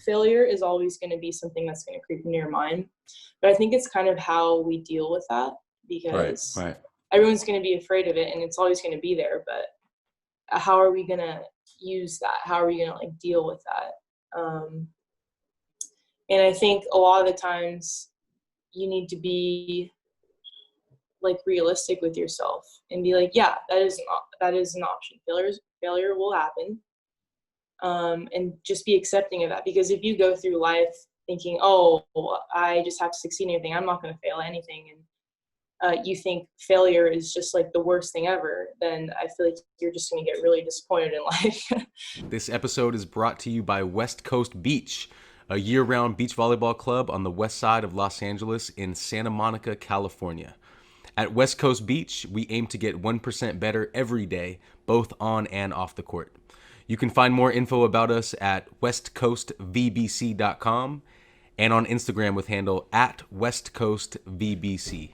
failure is always going to be something that's going to creep into your mind. But I think it's kind of how we deal with that, because right. everyone's going to be afraid of it and it's always going to be there. But how are we going to use that? How are we going to like deal with that? And I think a lot of the times you need to be like realistic with yourself and be like, yeah, that is an option. Failure will happen. And just be accepting of that. Because if you go through life thinking, oh, I just have to succeed in anything, I'm not going to fail at anything, and you think failure is just like the worst thing ever, then I feel like you're just going to get really disappointed in life. This episode is brought to you by West Coast Beach, a year-round beach volleyball club on the west side of Los Angeles in Santa Monica, California. At West Coast Beach, we aim to get 1% better every day, both on and off the court. You can find more info about us at westcoastvbc.com and on Instagram with handle @westcoastvbc.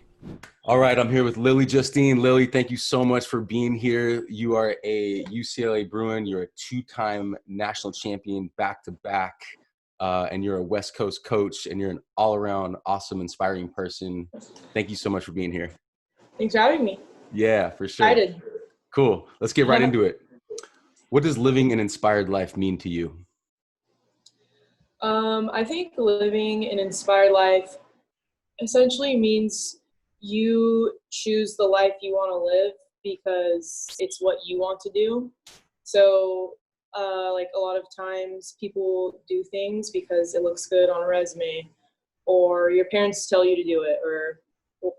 All right, I'm here with Lily Justine. Lily, thank you so much for being here. You are a UCLA Bruin. You're a two-time national champion back-to-back, and you're a West Coast coach, and you're an all-around awesome, inspiring person. Thank you so much for being here. Thanks for having me. Yeah, for sure. Excited. Cool. Let's get right into it. What does living an inspired life mean to you? I think living an inspired life essentially means you choose the life you want to live because it's what you want to do. So, like a lot of times people do things because it looks good on a resume, or your parents tell you to do it, or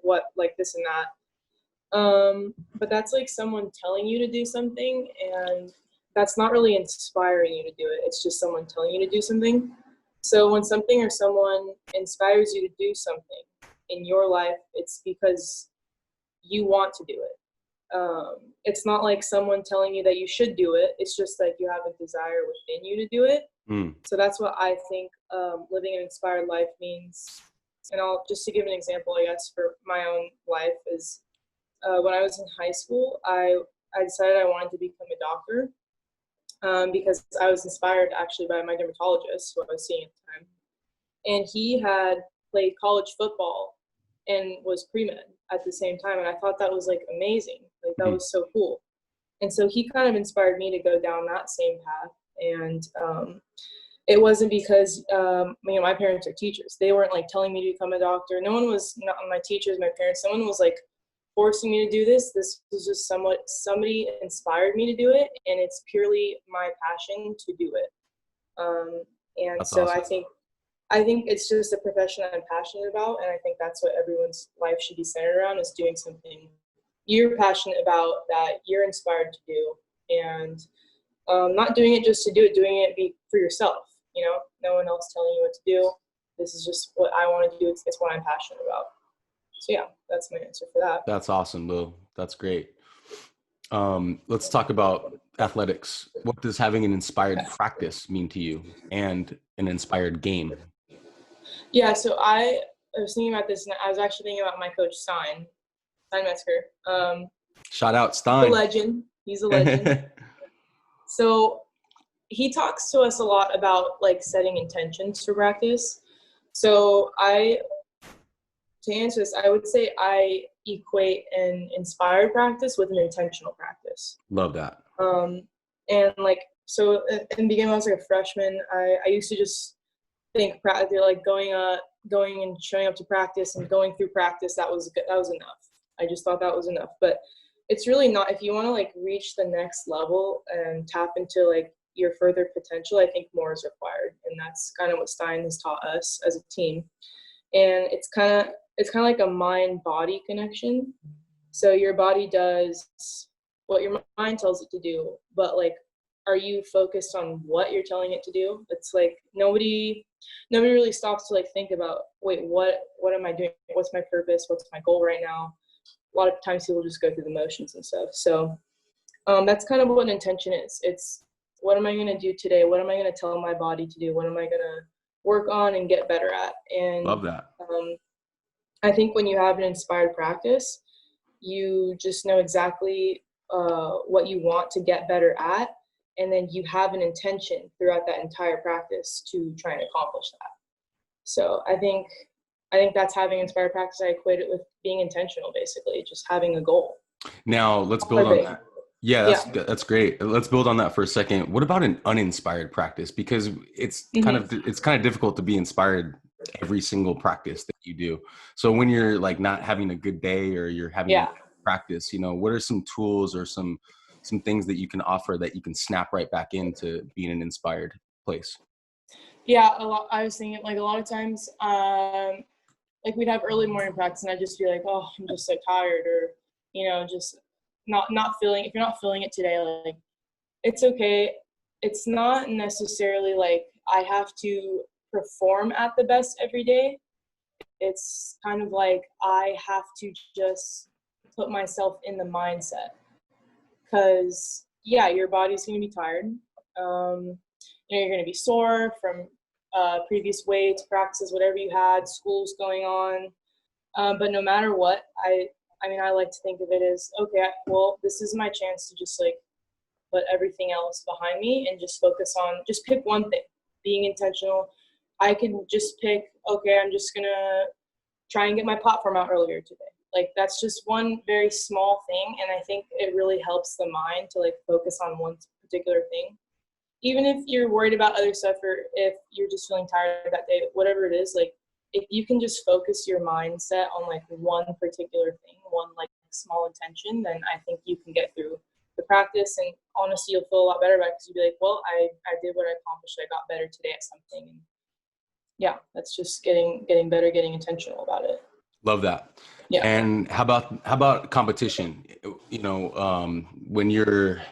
what, like this and that. But that's like someone telling you to do something, and that's not really inspiring you to do it. It's just someone telling you to do something. So when something or someone inspires you to do something in your life, it's because you want to do it. It's not like someone telling you that you should do it. It's just like you have a desire within you to do it. So that's what I think living an inspired life means. And I'll just to give an example, I guess, for my own life is when I was in high school, I decided I wanted to become a doctor. Because I was inspired actually by my dermatologist who I was seeing at the time. And he had played college football and was pre-med at the same time. And I thought that was like amazing. Like that was so cool. And so he kind of inspired me to go down that same path. And it wasn't because, my parents are teachers. They weren't like telling me to become a doctor. No one was, not my teachers, my parents, someone was like forcing me to do this. This was just somebody inspired me to do it, and it's purely my passion to do it. And That's so awesome. I think it's just a profession I'm passionate about, and I think that's what everyone's life should be centered around, is doing something you're passionate about that you're inspired to do, and not doing it just to do it, doing it for yourself. No one else telling you what to do. This is just what I want to do. It's what I'm passionate about. So yeah, that's my answer for that. That's awesome, Lil. That's great. Let's talk about athletics. What does having an inspired practice mean to you, and an inspired game? Yeah, so I was thinking about this, and I was actually thinking about my coach, Stein Metzger. Shout out Stein. He's a legend. He's a legend. So he talks to us a lot about like setting intentions for practice. So to answer this, I would say I equate an inspired practice with an intentional practice. Love that. And like, so in the beginning, when I was like a freshman, I used to just think like going and showing up to practice and going through practice, that was enough. I just thought that was enough, but it's really not. If you want to like reach the next level and tap into like your further potential, I think more is required. And that's kind of what Stein has taught us as a team. And it's kind of like a mind-body connection. So your body does what your mind tells it to do, but like, are you focused on what you're telling it to do? It's like nobody really stops to like think about, wait, what am I doing? What's my purpose? What's my goal right now? A lot of times people just go through the motions and stuff. So that's kind of what an intention is. It's, what am I going to do today? What am I going to tell my body to do? What am I going to work on and get better at? And love that. I think when you have an inspired practice, you just know exactly what you want to get better at, and then you have an intention throughout that entire practice to try and accomplish that. So I think that's having inspired practice. I equate it with being intentional, basically, just having a goal. Now let's build on that. Yeah, that's great. Let's build on that for a second. What about an uninspired practice? Because it's kind of difficult to be inspired every single practice that you do. So when you're like not having a good day or you're having a practice, you know, what are some tools or some things that you can offer that you can snap right back into being an inspired place? Yeah, I was thinking, like, a lot of times, like, we'd have early morning practice and I'd just be like, oh, I'm just so tired, or, you know, just not feeling, if you're not feeling it today, like, it's okay. It's not necessarily like I have to perform at the best every day. It's kind of like I have to just put myself in the mindset, because your body's going to be tired. You're going to be sore from previous weights, practices, whatever you had, school's going on. But no matter what, I mean, I like to think of it as, okay, well, this is my chance to just like put everything else behind me and just focus on, just pick one thing, being intentional. I can just pick, okay, I'm just going to try and get my platform out earlier today. Like, that's just one very small thing. And I think it really helps the mind to like focus on one particular thing. Even if you're worried about other stuff, or if you're just feeling tired that day, whatever it is, like, if you can just focus your mindset on like one particular thing, one like small intention, then I think you can get through the practice. And honestly, you'll feel a lot better about it, because you'll be like, well, I did what I accomplished. I got better today at something. And yeah, that's just getting better, getting intentional about it. Love that. Yeah. And how about competition? You know, when you're,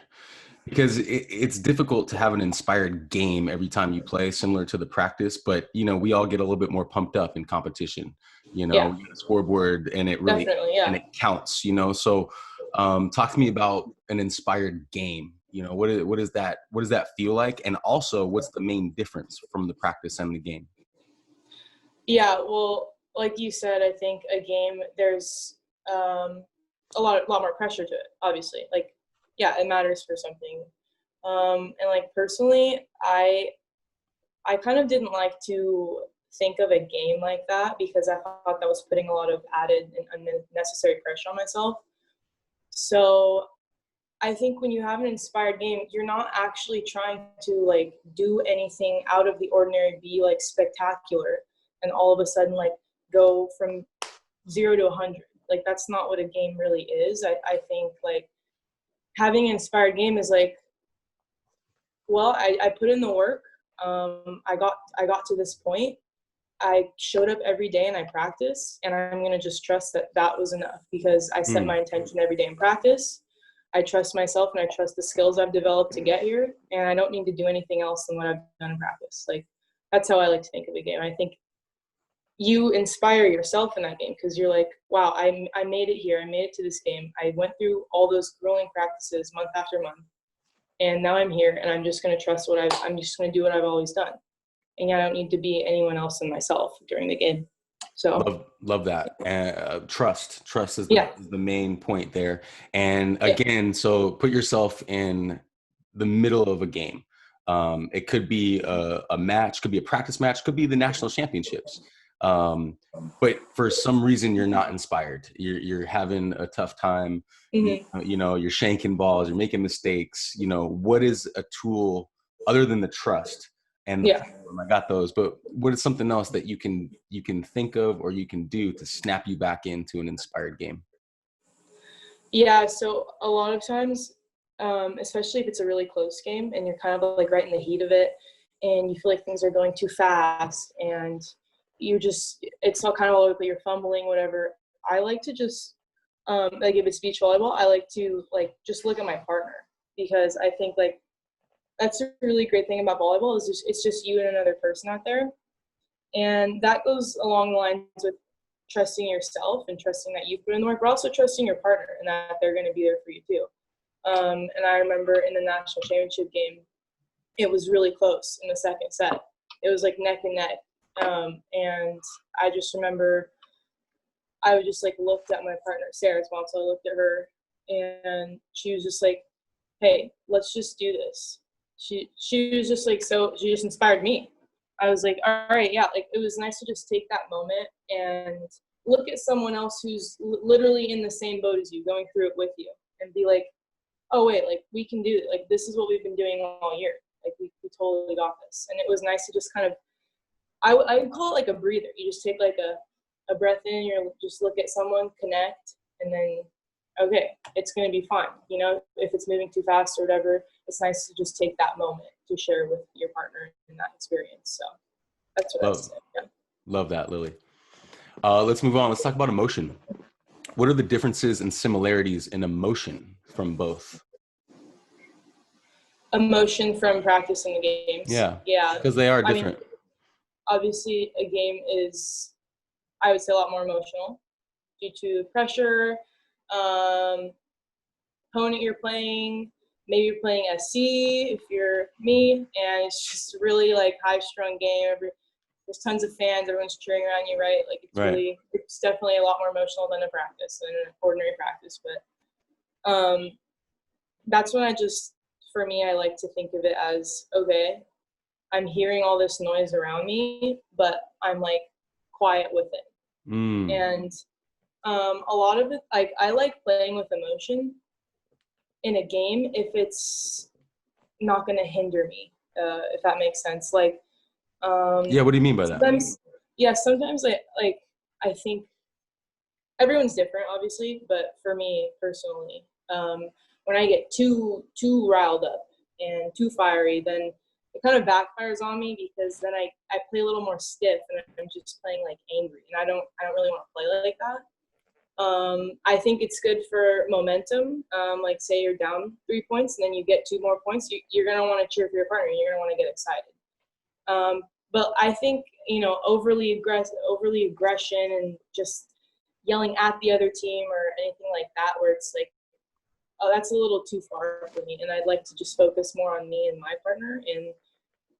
because it's difficult to have an inspired game every time you play, similar to the practice, but you know, we all get a little bit more pumped up in competition, you know, we get a scoreboard and it really, and it counts, you know? So, talk to me about an inspired game. You know, what does that feel like? And also, what's the main difference from the practice and the game? Yeah, well, like you said, I think a game, there's a lot more pressure to it, obviously. Like, yeah, it matters for something. And like, personally, I kind of didn't like to think of a game like that, because I thought that was putting a lot of added and unnecessary pressure on myself. So I think when you have an inspired game, you're not actually trying to like do anything out of the ordinary, be like spectacular, and all of a sudden like go from 0 to 100. Like, that's not what a game really is. I think like having an inspired game is like, well, I put in the work. I got to this point. I showed up every day and I practiced, and I'm going to just trust that that was enough, because I set my intention every day in practice. I trust myself and I trust the skills I've developed to get here, and I don't need to do anything else than what I've done in practice. Like, that's how I like to think of a game. I think you inspire yourself in that game, because you're like, wow, I made it here. I made it to this game. I went through all those grueling practices month after month, and now I'm here, and I'm just going to trust I'm just going to do what I've always done. And I don't need to be anyone else than myself during the game. So love that. Trust is the main point there. And again, so put yourself in the middle of a game. It could be a match, could be a practice match, could be the national championships. But for some reason you're not inspired. You're having a tough time. You know, you're shanking balls, you're making mistakes. You know, what is a tool other than the trust? And I got those, but what is something else that you can think of or you can do to snap you back into an inspired game? Yeah, so a lot of times, especially if it's a really close game and you're kind of like right in the heat of it, and you feel like things are going too fast, and it's all kind of all over, but you're fumbling, whatever. I like to just, like, if it's beach volleyball, I like to like just look at my partner, because I think like that's a really great thing about volleyball, is it's just you and another person out there. And that goes along the lines with trusting yourself and trusting that you put in the work, but also trusting your partner and that they're going to be there for you too. And I remember in the national championship game, it was really close in the second set. It was like neck and neck. And I just remember I would just like looked at my partner, Sarah's mom, so I looked at her, and she was just like, hey, let's just do this. she was just like, so she just inspired me. I was like, all right, yeah, like it was nice to just take that moment and look at someone else who's literally in the same boat as you, going through it with you, and be like, oh wait, like we can do it. Like this is what we've been doing all year. Like we totally got this. And it was nice to just kind of, I would call it like a breather. You just take like a breath in, you just look at someone, connect, and then, okay, it's going to be fine. You know, if it's moving too fast or whatever, it's nice to just take that moment to share with your partner in that experience. So that's what I'd say. Yeah. Love that, Lily. Let's move on. Let's talk about emotion. What are the differences and similarities in emotion from both? Emotion from practicing the games. Yeah, because they are different. I mean, obviously, a game is, I would say, a lot more emotional due to pressure, opponent you're playing. Maybe you're playing SC if you're me, and it's just really like high-strung game. There's tons of fans, everyone's cheering around you, right? Like it's definitely a lot more emotional than a practice, than an ordinary practice. But that's when for me, I like to think of it as, okay, I'm hearing all this noise around me, but I'm like quiet with it. And a lot of it, like I like playing with emotion in a game if it's not going to hinder me, if that makes sense. Like, yeah, what do you mean by that? Sometimes I think everyone's different, obviously, but for me personally, when I get too riled up and too fiery, then it kind of backfires on me, because then I play a little more stiff and I'm just playing like angry, and I don't really want to play like that. I think it's good for momentum. Like say you're down 3 points and then you get 2 more points, you're going to want to cheer for your partner. You're going to want to get excited. But I think, overly aggression and just yelling at the other team or anything like that, where it's like, oh, that's a little too far for me. And I'd like to just focus more on me and my partner and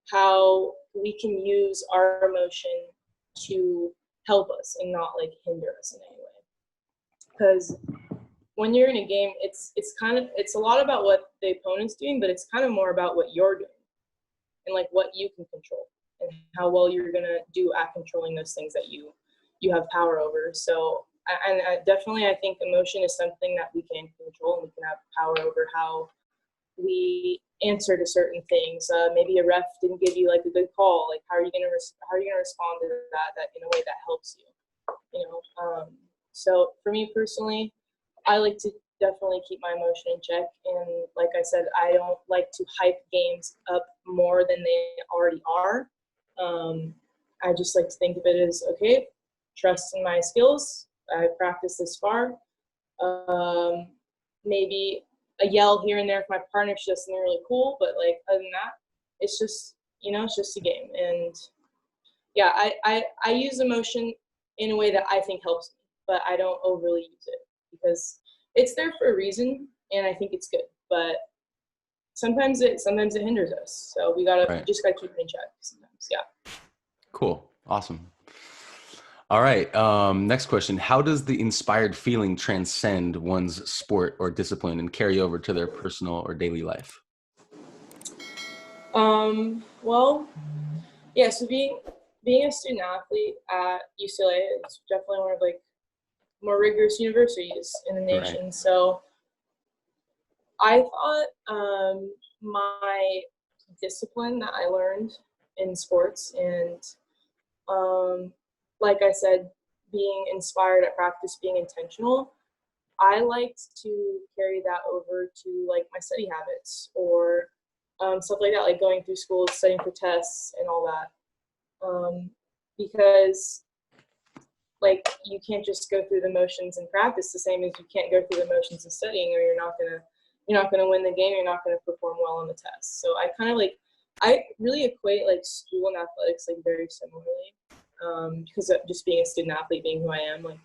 how we can use our emotion to help us and not like hinder us in any way. Because when you're in a game, it's a lot about what the opponent's doing, but it's kind of more about what you're doing and like what you can control and how well you're gonna do at controlling those things that you have power over. So, I definitely, I think emotion is something that we can control, and we can have power over how we answer to certain things. Maybe a ref didn't give you like a good call. Like, how are you gonna respond to that in a way that helps you? So for me personally, I like to definitely keep my emotion in check. And like I said, I don't like to hype games up more than they already are. I just like to think of it as, okay, trust in my skills. I practiced this far. Maybe a yell here and there if my partner does something really cool, but like other than that, it's just, it's just a game. And yeah, I use emotion in a way that I think helps me, but I don't overly use it because it's there for a reason, and I think it's good. But sometimes it hinders us, so we just gotta keep it in check sometimes. Yeah. Cool. Awesome. All right. Next question. How does the inspired feeling transcend one's sport or discipline and carry over to their personal or daily life? Well, yeah, so being a student athlete at UCLA is definitely one of like more rigorous universities in the nation. Right. So I thought my discipline that I learned in sports and like I said, being inspired at practice, being intentional, I liked to carry that over to like my study habits or stuff like that, like going through school, studying for tests and all that. Because like you can't just go through the motions in practice the same as you can't go through the motions in studying, or you're not gonna win the game, you're not gonna perform well on the test. So I really equate like school and athletics like very similarly, because of just being a student athlete, being who I am, like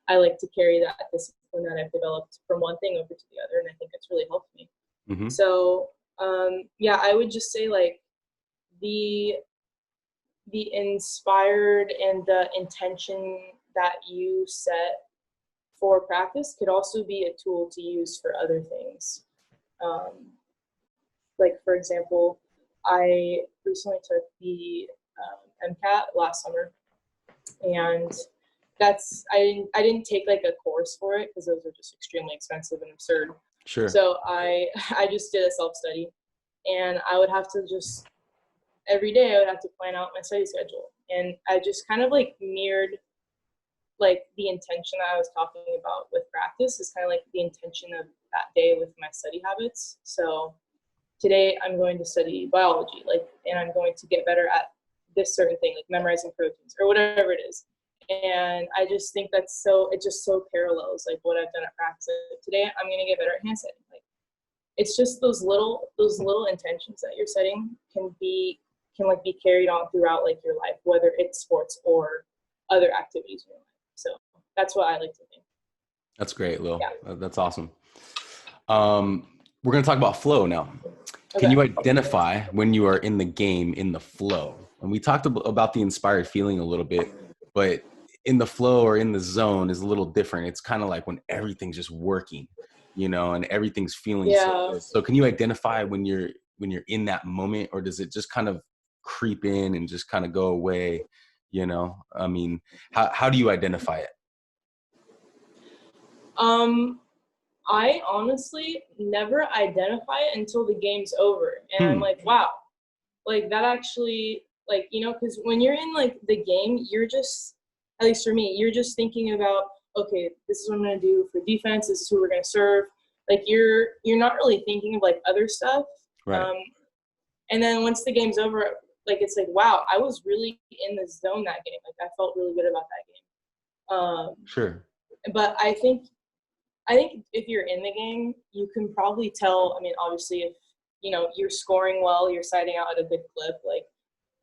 I like to carry that discipline that I've developed from one thing over to the other, and I think it's really helped me. Mm-hmm. So yeah, I would just say like the inspired and the intention that you set for practice could also be a tool to use for other things. like, for example, I recently took the MCAT last summer, and I didn't take like a course for it because those are just extremely expensive and absurd. Sure. So I just did a self-study, and I would have to just every day I would have to plan out my study schedule, and I just kind of like mirrored like the intention I was talking about with practice is kind of like the intention of that day with my study habits. So today I'm going to study biology, like, and I'm going to get better at this certain thing, like memorizing proteins or whatever it is. And I just think it just so parallels like what I've done at practice. Today I'm going to get better at hand setting. Like, it's just those little intentions that you're setting can be carried on throughout like your life, whether it's sports or other activities in your life. So that's what I like to think. That's great, Lil. Yeah. That's awesome. We're going to talk about flow now. Okay. Can you identify when you are in the game, in the flow? And we talked about the inspired feeling a little bit, but in the flow or in the zone is a little different. It's kind of like when everything's just working, and everything's feeling so good. So can you identify when you're in that moment, or does it just kind of creep in and just kind of go away? I mean, how do you identify it? I honestly never identify it until the game's over. And I'm like, wow, like that actually, like, because when you're in like the game, you're just, at least for me, you're just thinking about, okay, this is what I'm going to do for defense. This is who we're going to serve. Like you're not really thinking of like other stuff. Right. And then once the game's over, like, it's like, wow, I was really in the zone that game. Like I felt really good about that game. Sure. But I think if you're in the game, you can probably tell. I mean, obviously, if you're scoring well, you're siding out at a good clip, like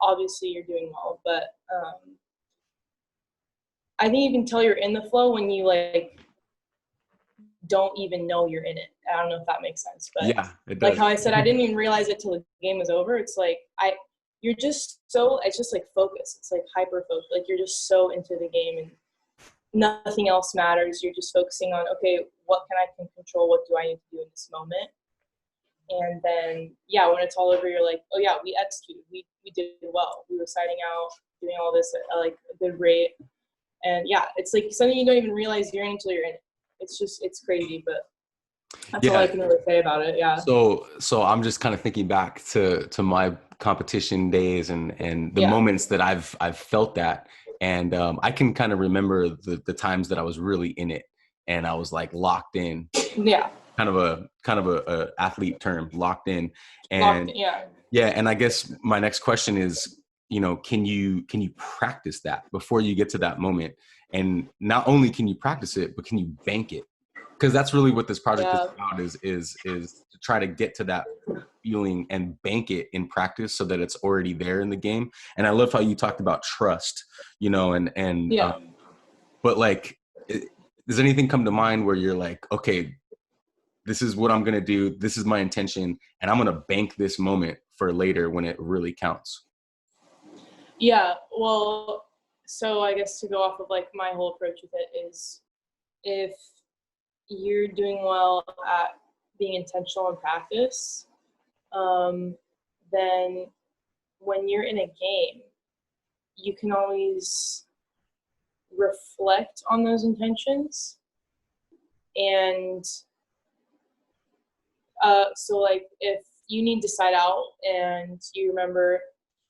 obviously you're doing well. But I think you can tell you're in the flow when you like don't even know you're in it. I don't know if that makes sense, but yeah, it does. Like how I said, I didn't even realize it till the game was over. It's like it's just like focus. It's like hyper focus. Like you're just so into the game and nothing else matters. You're just focusing on, okay, what can control? What do I need to do in this moment? And then, yeah, when it's all over, you're like, oh yeah, we executed. We did well. We were siding out, doing all this at like a good rate. And yeah, it's like something you don't even realize you're in until you're in it. It's crazy, but that's all I can really say about it. Yeah. So I'm just kind of thinking back to my competition days and the moments that I've felt that. And I can kind of remember the times that I was really in it and I was like locked in. Yeah. Kind of a athlete term, locked in. And yeah. And I guess my next question is, can you practice that before you get to that moment? And not only can you practice it, but can you bank it? Because that's really what this project is about, is to try to get to that feeling and bank it in practice so that it's already there in the game. And I love how you talked about trust, but like, does anything come to mind where you're like, okay, this is what I'm going to do. This is my intention. And I'm going to bank this moment for later when it really counts. Yeah. Well, so I guess to go off of like my whole approach with it is if you're doing well at being intentional in practice, then when you're in a game, you can always reflect on those intentions. And so like if you need to side out and you remember,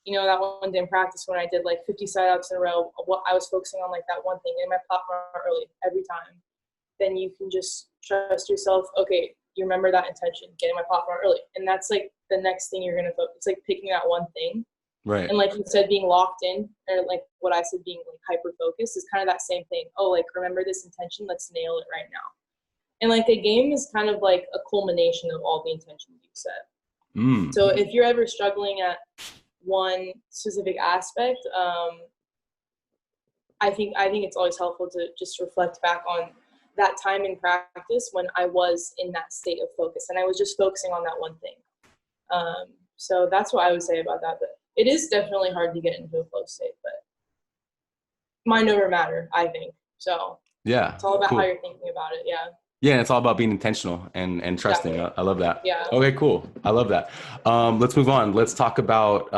that one day in practice when I did like 50 side outs in a row, what I was focusing on like that one thing in my platform early every time, then you can just trust yourself. Okay, you remember that intention, getting my platform early. And that's like the next thing you're going to focus. It's like picking that one thing. Right. And like you said, being locked in, or like what I said, being like hyper focused is kind of that same thing. Oh, like remember this intention, let's nail it right now. And like a game is kind of like a culmination of all the intentions you set. So if you're ever struggling at one specific aspect, I think it's always helpful to just reflect back on that time in practice when I was in that state of focus and I was just focusing on that one thing. So that's what I would say about that. But it is definitely hard to get into a flow state, but mind over matter, I think. So yeah, it's all about how you're thinking about it. Yeah. Yeah, it's all about being intentional and trusting. Exactly. I love that. Yeah. Okay, cool. I love that. Let's move on. Let's talk about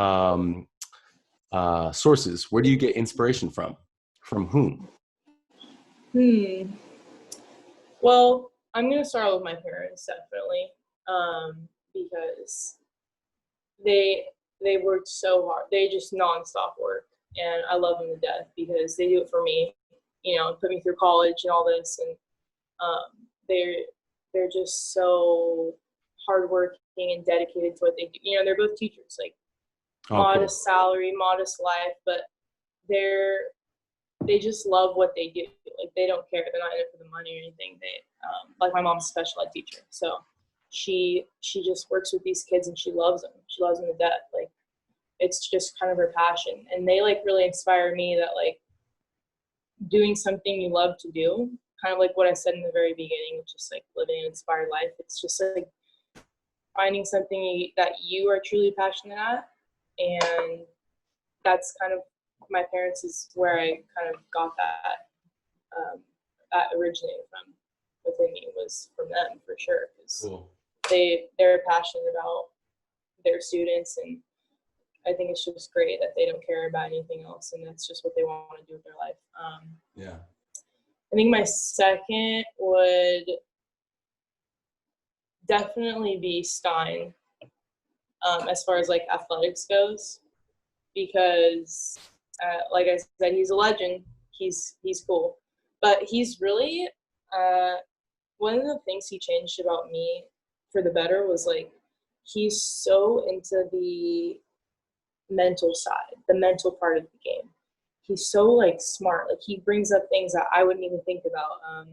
sources. Where do you get inspiration from? From whom? Hmm. Well, I'm gonna start with my parents definitely, because they they worked so hard. They just nonstop work, and I love them to death because they do it for me. Put me through college and all this, and they're just so hardworking and dedicated to what they do. They're both teachers, like Oh, cool. modest salary, modest life, but they're they just love what they do. Like they don't care. They're not in it for the money or anything. They like my mom's a special ed teacher, so she just works with these kids and she loves them. She loves them to death. Like it's just kind of her passion, and they like really inspire me that like doing something you love to do, kind of like what I said in the very beginning, just like living an inspired life. It's just like finding something that you are truly passionate at, and that's kind of my parents is where I kind of got that originated from within me was from them for sure, because Cool. they're passionate about their students, and I think it's just great that they don't care about anything else, and that's just what they want to do with their life. Yeah. I think my second would definitely be Stein, as far as like athletics goes, because like I said, he's a legend. He's cool, but he's really one of the things he changed about me for the better was like he's so into the mental side, the mental part of the game. He's so like smart. Like he brings up things that I wouldn't even think about.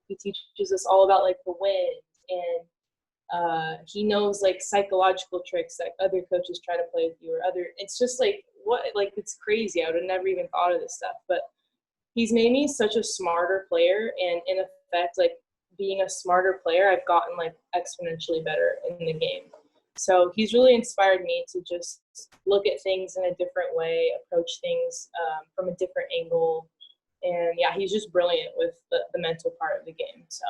He teaches us all about like the wind, and he knows like psychological tricks that other coaches try to play with you or other. It's just like what like it's crazy. I would have never even thought of this stuff, but he's made me such a smarter player, and in effect, like being a smarter player, I've gotten like exponentially better in the game. So he's really inspired me to just look at things in a different way, approach things from a different angle, and yeah, he's just brilliant with the mental part of the game. So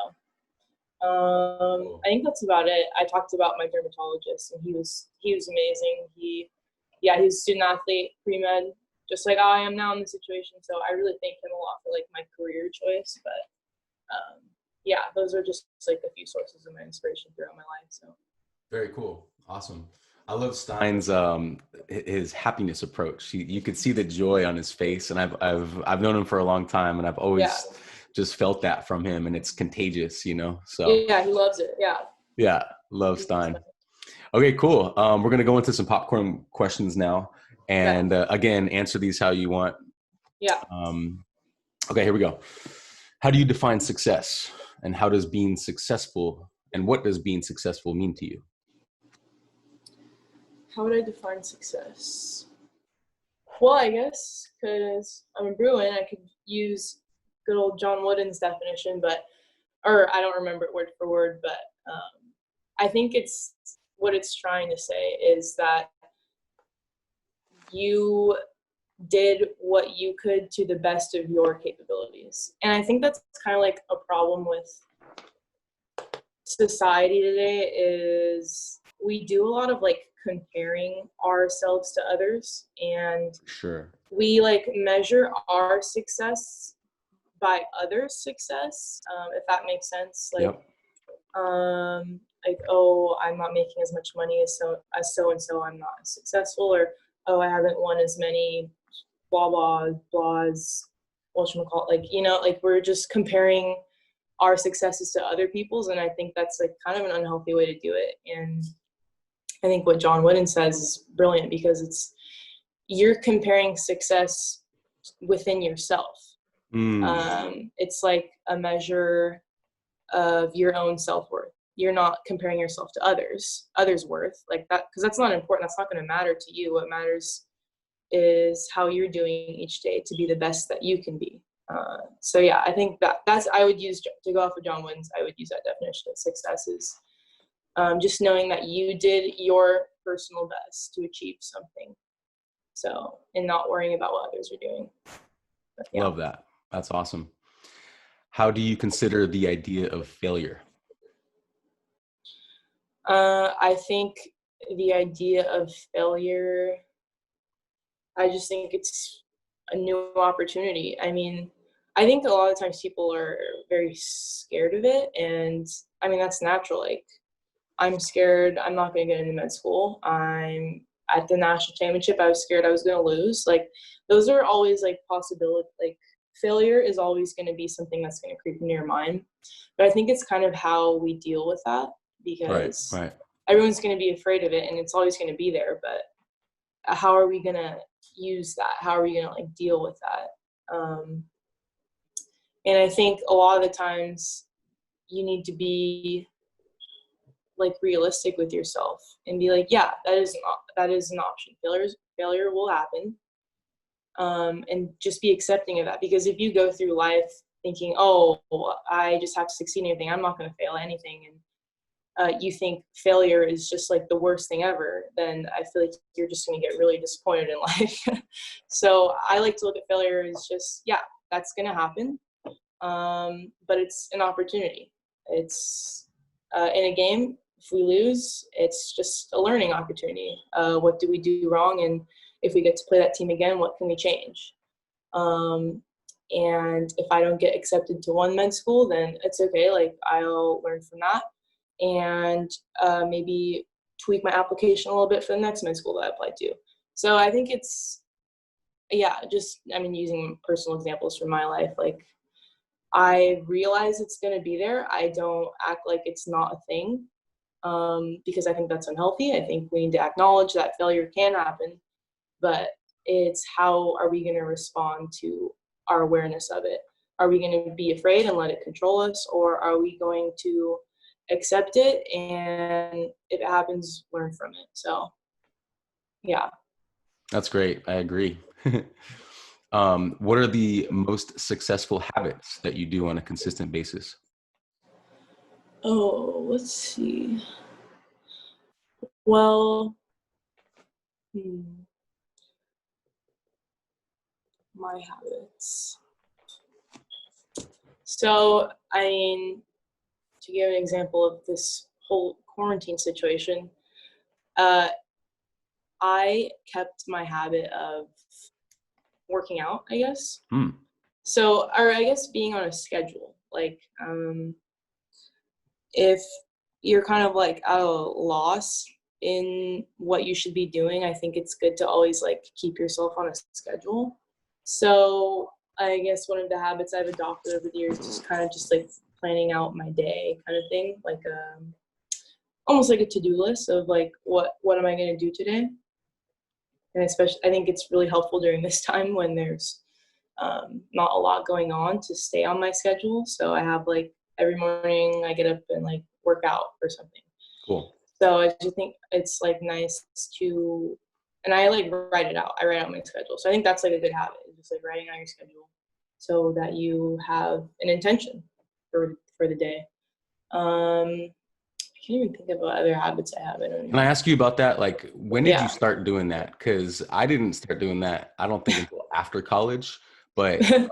Cool. I think that's about it. I talked about my dermatologist, and he was amazing. He's a student athlete, pre med, just like I am now in the situation. So I really thank him a lot for like my career choice. But yeah, those are just like a few sources of my inspiration throughout my life. So Very cool. Awesome. I love Stein's his happiness approach. You could see the joy on his face, and I've known him for a long time, and I've yeah, always just felt that from him, and it's contagious, you know. So yeah, he loves it. Yeah, yeah, love Stein. Okay, cool. We're gonna go into some popcorn questions now, okay, and again, answer these how you want. yeah. Um, okay, here we go. How do you define success, and how does being successful, and what does being successful mean to you? How would I define success? Well, I guess because I'm a Bruin, I could use good old John Wooden's definition, or I don't remember it word for word, but I think it's what it's trying to say is that you did what you could to the best of your capabilities. And I think that's kind of like a problem with society today is we do a lot of like comparing ourselves to others, and Sure. we like measure our success by others' success, if that makes sense. Yep. Like, oh, I'm not making as much money as so and so, I'm not as successful, or oh, I haven't won as many blah blah blahs, whatchamacallit, like like we're just comparing our successes to other people's, and I think that's like kind of an unhealthy way to do it. And I think what John Wooden says is brilliant because you're comparing success within yourself. Mm, It's like a measure of your own self-worth. You're not comparing yourself to others' worth like that, because that's not important. That's not going to matter to you. What matters is how you're doing each day to be the best that you can be. So yeah, I think that's I would use to go off of John Wooden's. I would use that definition of success is just knowing that you did your personal best to achieve something. And not worrying about what others are doing. But yeah. love that. That's awesome. How do you consider the idea of failure? I think the idea of failure, I just think it's a new opportunity. I mean, I think a lot of times people are very scared of it. And I mean, that's natural. Like, I'm scared I'm not going to get into med school. I'm at the national championship. I was scared I was going to lose. Like, those are always like possibility. Like, failure is always going to be something that's going to creep into your mind. But I think it's kind of how we deal with that, Right, because right. everyone's going to be afraid of it and it's always going to be there. But how are we going to use that? How are we going to like deal with that? And I think a lot of the times you need to be like realistic with yourself and be like, yeah, that is an option. Failure will happen. And just be accepting of that. Because if you go through life thinking, oh, I just have to succeed in anything, I'm not going to fail at anything, and you think failure is just like the worst thing ever, then I feel like you're just going to get really disappointed in life. So I like to look at failure as just, yeah, that's going to happen. But it's an opportunity. It's in a game, if we lose, it's just a learning opportunity. What do we do wrong? And if we get to play that team again, what can we change? And if I don't get accepted to one med school, then it's okay. Like, I'll learn from that and maybe tweak my application a little bit for the next med school that I apply to. So I think it's, yeah, just, I mean, using personal examples from my life, like, I realize it's going to be there. I don't act like it's not a thing, because I think that's unhealthy. I think we need to acknowledge that failure can happen, but it's how are we going to respond to our awareness of it? Are we going to be afraid and let it control us, or are we going to accept it and if it happens, learn from it? So, yeah. That's great. I agree. What are the most successful habits that you do on a consistent basis? Oh, let's see. Well, my habits. So, I mean, to give an example of this whole quarantine situation, uh, I kept my habit of working out, I guess. Hmm. So, or I guess being on a schedule. Like, if you're kind of like at a loss in what you should be doing, I think it's good to always like keep yourself on a schedule. So I guess one of the habits I've adopted over the years is just kind of just like planning out my day kind of thing, like almost like a to-do list of like what am I going to do today? And especially I think it's really helpful during this time when there's not a lot going on to stay on my schedule. So I have like every morning I get up and like work out or something. Cool. So I just think it's like nice to, and I like write it out. I write out my schedule. So I think that's like a good habit, just like writing out your schedule so that you have an intention for the day. I can't even think of what other habits I have. I don't Can I know. ask you about that? Like, when did you Yeah. start doing that? Because I didn't start doing that, I don't think until after college. But we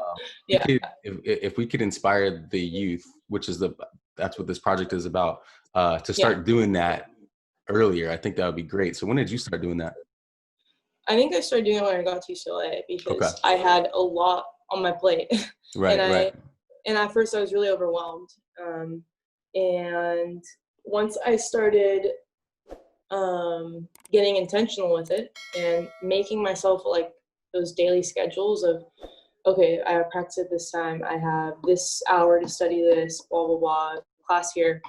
Yeah. could, if we could inspire the youth, which is that's what this project is about, to Yeah. start doing that earlier, I think that would be great. So when did you start doing that? I think I started doing it when I got to UCLA Okay. because I had a lot on my plate, and Right, right. at first I was really overwhelmed. And once I started getting intentional with it and making myself like those daily schedules of, okay, I have practice at this time, I have this hour to study this, blah blah blah, class here.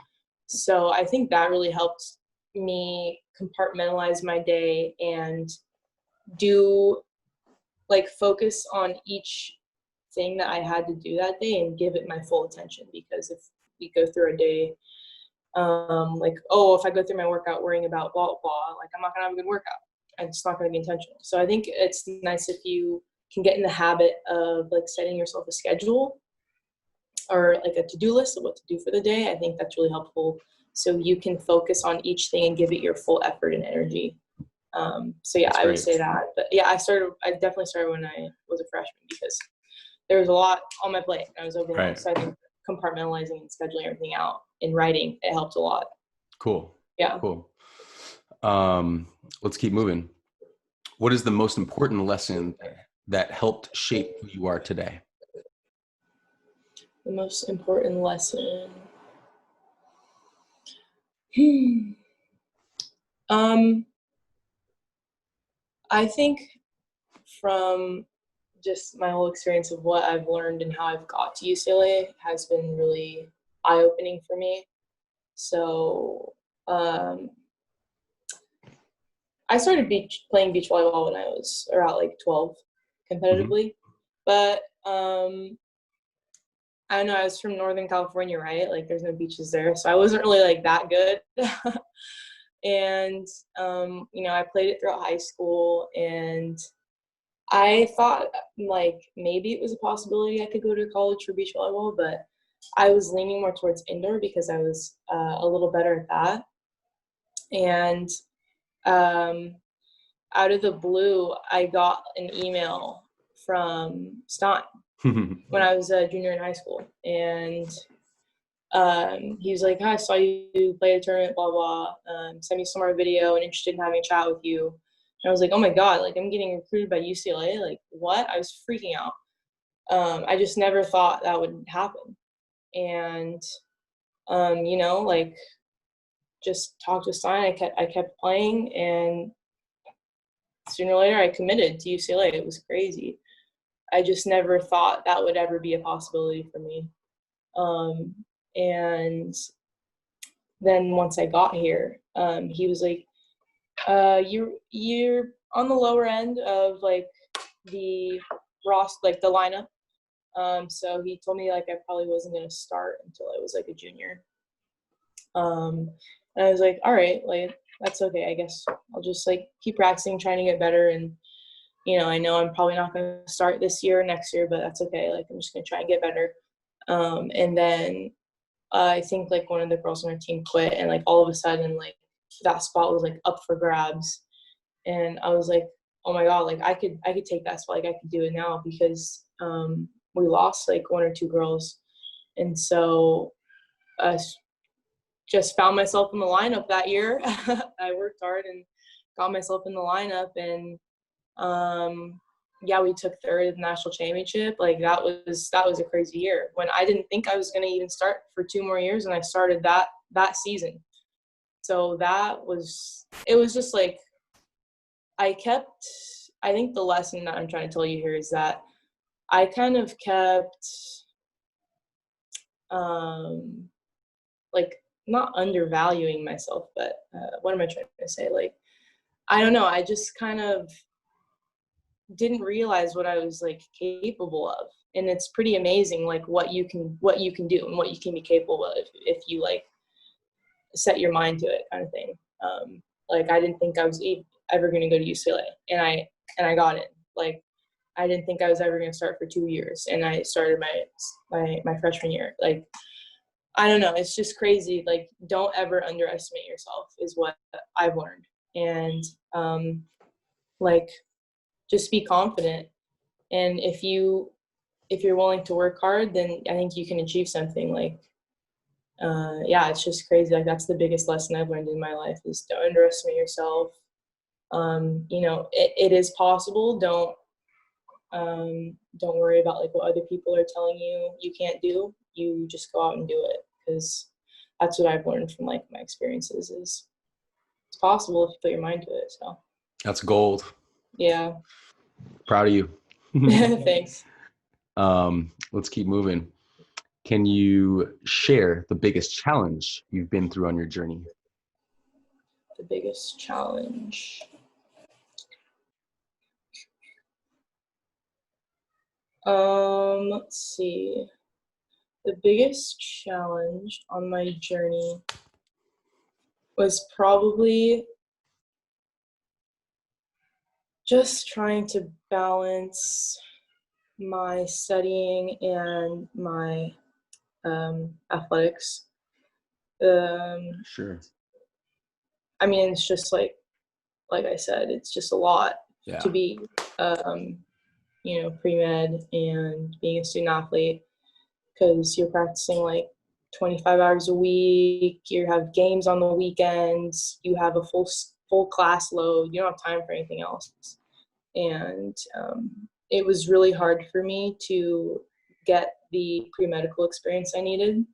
So I think that really helped me compartmentalize my day and do like focus on each thing that I had to do that day and give it my full attention. Because if we go through a day, like, oh, if I go through my workout worrying about blah, blah, like I'm not gonna have a good workout. And it's not gonna be intentional. So I think it's nice if you can get in the habit of like setting yourself a schedule or like a to-do list of what to do for the day. I think that's really helpful. So you can focus on each thing and give it your full effort and energy. So yeah, That's I would great. say that. But yeah, I definitely started when I was a freshman because there was a lot on my plate and I was overwhelmed. Right. So I think compartmentalizing and scheduling everything out in writing, it helped a lot. Cool. Yeah. Cool. Let's keep moving. What is the most important lesson that helped shape who you are today? The most important lesson. I think from just my whole experience of what I've learned and how I've got to UCLA has been really eye-opening for me. So I started playing beach volleyball when I was around like 12 competitively. But I don't know, I was from Northern California, right? Like there's no beaches there. So I wasn't really like that good. And, I played it throughout high school, and I thought like maybe it was a possibility I could go to college for beach volleyball, but I was leaning more towards indoor because I was a little better at that. And out of the blue, I got an email from Stein when I was a junior in high school. And he was like, "Hi, I saw you play a tournament, blah, blah. Send me some more video and interested in having a chat with you." And I was like, "Oh my God, like I'm getting recruited by UCLA. Like what?" I was freaking out. I just never thought that would happen. And, like just talked to Stein. I kept playing, and sooner or later I committed to UCLA. It was crazy. I just never thought that would ever be a possibility for me. And then once I got here, he was like, you're on the lower end of like the like the lineup. So he told me like I probably wasn't going to start until I was like a junior. And I was like, all right, like that's okay. I guess I'll just like keep practicing, trying to get better. And, I know I'm probably not going to start this year or next year, but that's okay. Like I'm just going to try and get better. And then I think like one of the girls on our team quit, and like all of a sudden like that spot was like up for grabs. And I was like, oh my God, like I could take that spot. Like I could do it now because we lost like one or two girls. And so I just found myself in the lineup that year. I worked hard and got myself in the lineup, and we took third at the national championship. Like that was a crazy year when I didn't think I was going to even start for 2 more years, and I started that season. So it was just like I think the lesson that I'm trying to tell you here is that I kind of kept like not undervaluing myself, but what am I trying to say? Like, I don't know. I just kind of didn't realize what I was like capable of. And it's pretty amazing, like what you can do and what you can be capable of if you like set your mind to it, kind of thing. Like I didn't think I was ever going to go to UCLA, and I got it. Like I didn't think I was ever going to start for 2 years, and I started my freshman year. Like I don't know, it's just crazy. Like don't ever underestimate yourself is what I've learned. And like just be confident, and if you're willing to work hard, then I think you can achieve something. Like it's just crazy. Like that's the biggest lesson I've learned in my life is don't underestimate yourself. It is possible. Don't worry about like what other people are telling you can't do. You just go out and do it, because that's what I've learned from like my experiences is it's possible if you put your mind to it. So that's gold. Yeah. Proud of you. Thanks. Let's keep moving. Can you share the biggest challenge you've been through on your journey? The biggest challenge. Let's see. The biggest challenge on my journey was probably just trying to balance my studying and my athletics. Sure. I mean, it's just like I said, it's just a lot to be, pre-med and being a student athlete. because you're practicing like 25 hours a week. You have games on the weekends. You have a full class load. You don't have time for anything else. And it was really hard for me to get the pre-medical experience I needed,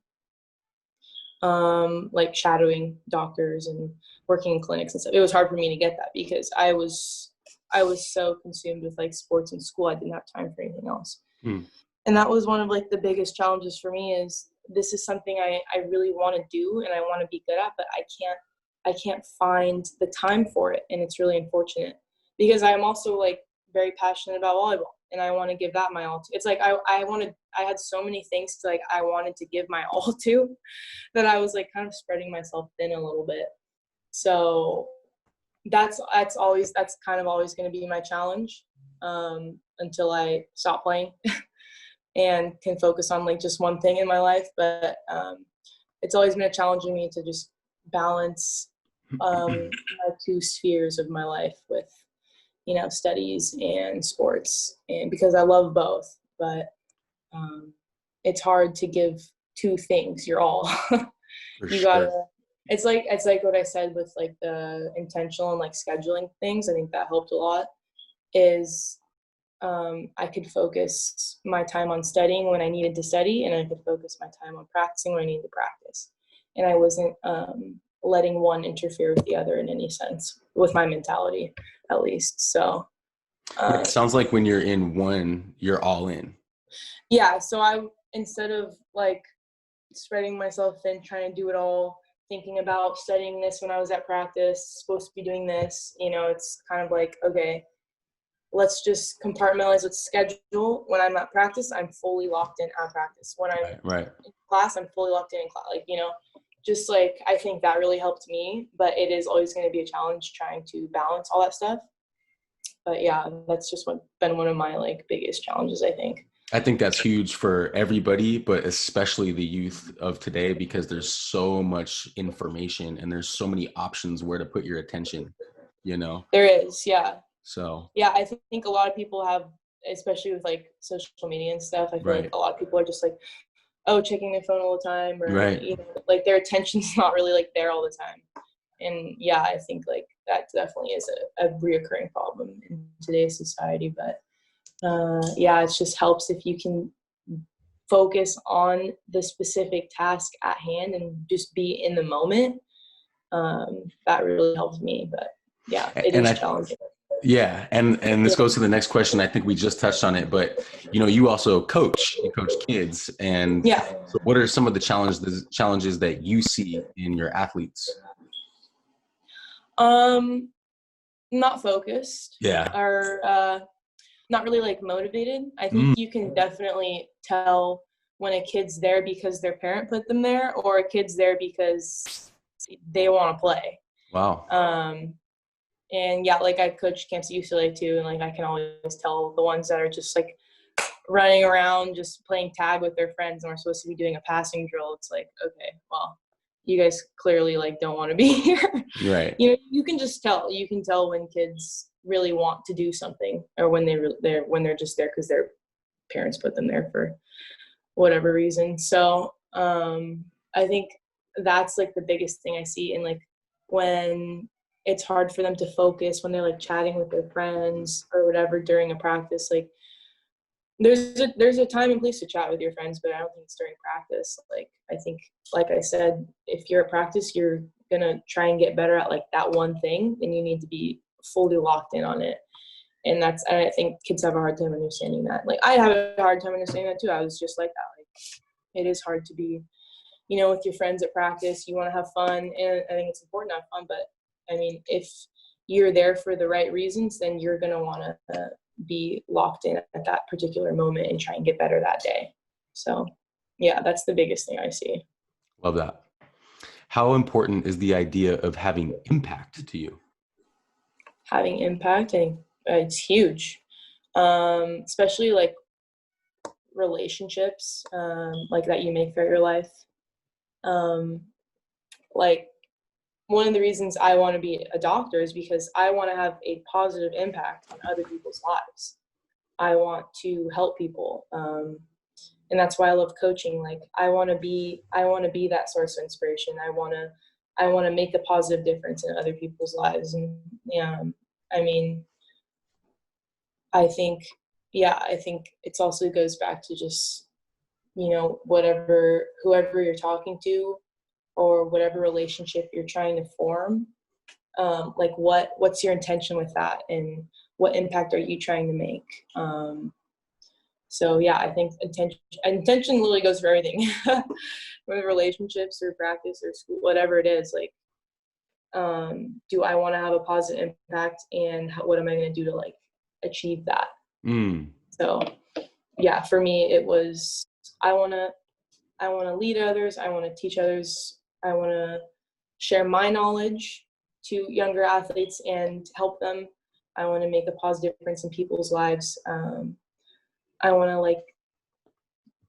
like shadowing doctors and working in clinics and stuff. It was hard for me to get that because I was so consumed with like sports and school. I didn't have time for anything else. And that was one of like the biggest challenges for me, is this is something I really want to do and I want to be good at, but I can't find the time for it. And it's really unfortunate because I'm also like very passionate about volleyball and I want to give that my all to. It's like I had so many things to like I wanted to give my all to, that I was like kind of spreading myself thin a little bit. So that's kind of always going to be my challenge until I stop playing and can focus on like just one thing in my life. But it's always been a challenge for me to just balance my two spheres of my life with, you know, studies and sports, and because I love both, but it's hard to give two things your all. You gotta, it's like what I said with like the intentional and like scheduling things. I think that helped a lot, is I could focus my time on studying when I needed to study, and I could focus my time on practicing when I needed to practice. And I wasn't letting one interfere with the other in any sense, with my mentality, at least. So it sounds like when you're in one, you're all in. Yeah. So instead of like spreading myself thin, trying to do it all, thinking about studying this when I was at practice, supposed to be doing this, you know, it's kind of like, okay, let's just compartmentalize, let's schedule. When I'm at practice, I'm fully locked in at practice. When I'm in class, I'm fully locked in class. Like, you know, just like, I think that really helped me, but it is always going to be a challenge trying to balance all that stuff. But yeah, that's just been one of my like biggest challenges, I think. I think that's huge for everybody, but especially the youth of today, because there's so much information and there's so many options where to put your attention, you know? There is, yeah. So yeah, I think a lot of people have, especially with like social media and stuff, I feel like a lot of people are just like, oh, checking their phone all the time, or you know, like their attention's not really like there all the time. And yeah, I think like that definitely is a reoccurring problem in today's society. But yeah, it just helps if you can focus on the specific task at hand and just be in the moment. That really helps me. But yeah, it is challenging. Yeah. And this goes to the next question. I think we just touched on it, but you know, you also coach kids. And so what are some of the challenges that you see in your athletes? Not focused. Yeah. Or not really like motivated. I think you can definitely tell when a kid's there because their parent put them there, or a kid's there because they want to play. Wow. And yeah, like I coach camps at UCLA too, and like I can always tell the ones that are just like running around just playing tag with their friends and we're supposed to be doing a passing drill. It's like, okay, well, you guys clearly like don't want to be here. Right. You know, you can just tell. You can tell when kids really want to do something, or when they're just there because their parents put them there for whatever reason. So I think that's like the biggest thing I see. And like when it's hard for them to focus, when they're like chatting with their friends or whatever during a practice, like there's a time and place to chat with your friends, but I don't think it's during practice. Like I think, like I said, if you're at practice, you're gonna try and get better at like that one thing, and you need to be fully locked in on it. And I think kids have a hard time understanding that. Like I have a hard time understanding that too. I was just like that. Like it is hard to be, you know, with your friends at practice. You want to have fun, and I think it's important to have fun. But I mean, if you're there for the right reasons, then you're gonna want to be locked in at that particular moment and try and get better that day. So yeah, that's the biggest thing I see. Love that. How important is the idea of having impact to you? Having impact, I think it's huge. Especially like relationships, like that you make throughout your life. Like one of the reasons I want to be a doctor is because I want to have a positive impact on other people's lives. I want to help people. And And that's why I love coaching. Like I want to be that source of inspiration. I want to make a positive difference in other people's lives. And I mean, I think it also goes back to just, whoever you're talking to or whatever relationship you're trying to form, like what's your intention with that and what impact are you trying to make? So yeah, I think intention really goes for everything, whether relationships or practice or school, whatever it is. Like, do I want to have a positive impact, and what am I going to do to like achieve that? So yeah, for me, it was, I want to lead others. I want to teach others. I want to share my knowledge to younger athletes and help them. I want to make a positive difference in people's lives. I want to like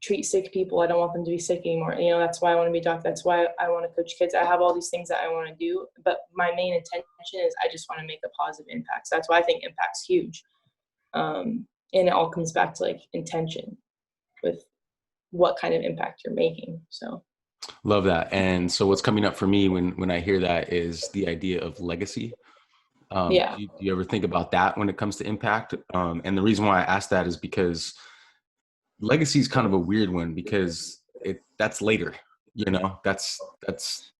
treat sick people. I don't want them to be sick anymore. That's why I want to be a doctor. That's why I want to coach kids. I have all these things that I want to do, but my main intention is I just want to make a positive impact. So that's why I think impact's huge. And it all comes back to like intention with what kind of impact you're making. So love that. And so what's coming up for me when I hear that is the idea of legacy. Do you ever think about that when it comes to impact? And the reason why I ask that is because legacy is kind of a weird one, because that's later, that's it's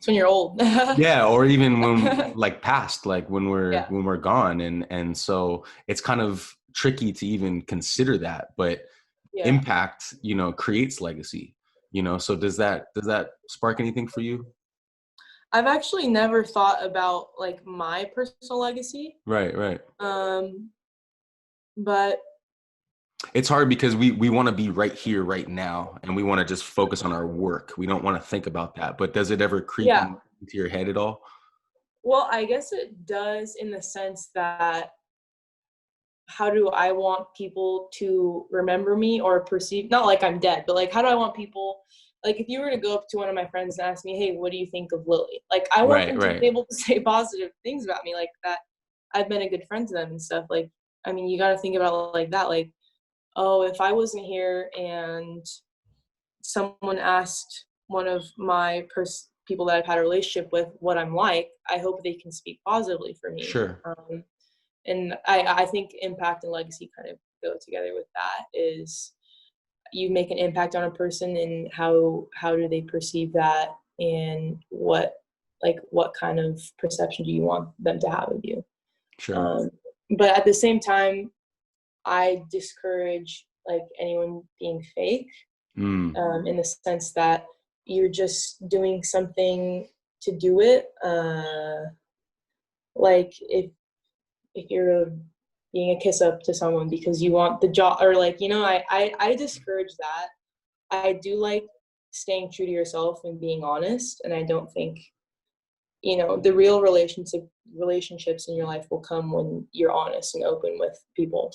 when you're old. Yeah, or even when like past, like when we're gone, and so it's kind of tricky to even consider that. But impact, creates legacy, so does that spark anything for you? I've actually never thought about like my personal legacy. Right. But it's hard because we want to be right here, right now, and we want to just focus on our work. We don't want to think about that. But does it ever creep into your head at all? Well, I guess it does, in the sense that how do I want people to remember me or perceive, not like I'm dead, but like how do I want people, like if you were to go up to one of my friends and ask me, hey, what do you think of Lily? Like I want them to be able to say positive things about me, like that I've been a good friend to them and stuff. Like, I mean, you got to think about it like that. Like, oh, if I wasn't here and someone asked one of my people that I've had a relationship with what I'm like, I hope they can speak positively for me. Sure. And I think impact and legacy kind of go together with that. Is you make an impact on a person, and how do they perceive that, and what kind of perception do you want them to have of you? Sure. But at the same time, I discourage like anyone being fake, in the sense that you're just doing something to do it. Like if you're being a kiss up to someone because you want the job, or like, I discourage that. I do like staying true to yourself and being honest. And I don't think, the real relationships in your life will come when you're honest and open with people.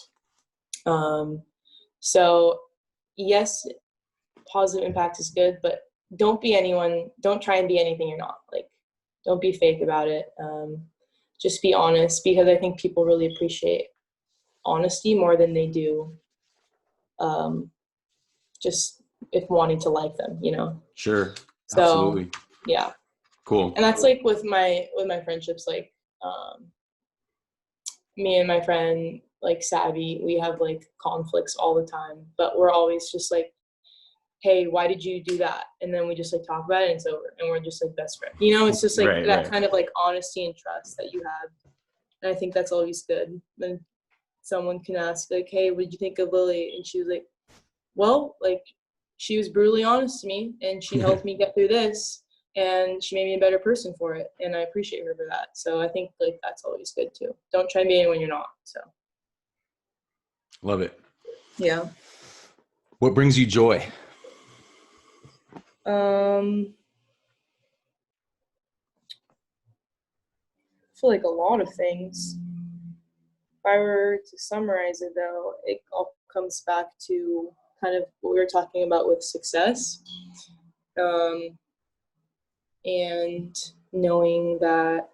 So yes, positive impact is good, but don't try and be anything you're not. Like, don't be fake about it. Just be honest, because I think people really appreciate honesty more than they do just if wanting to like them, Sure. So absolutely. Yeah, cool. And that's like with my friendships, like me and my friend like Savvy, we have like conflicts all the time, but we're always just like, hey, why did you do that? And then we just like talk about it and it's over, and we're just like best friends. It's just like that kind of like honesty and trust that you have. And I think that's always good when someone can ask like, hey, what did you think of Lily? And she was like, well, like she was brutally honest to me, and she helped me get through this, and she made me a better person for it. And I appreciate her for that. So I think like that's always good too. Don't try and be anyone you're not. So. Love it. Yeah. What brings you joy? I feel like a lot of things. If I were to summarize it, though, it all comes back to kind of what we were talking about with success, and knowing that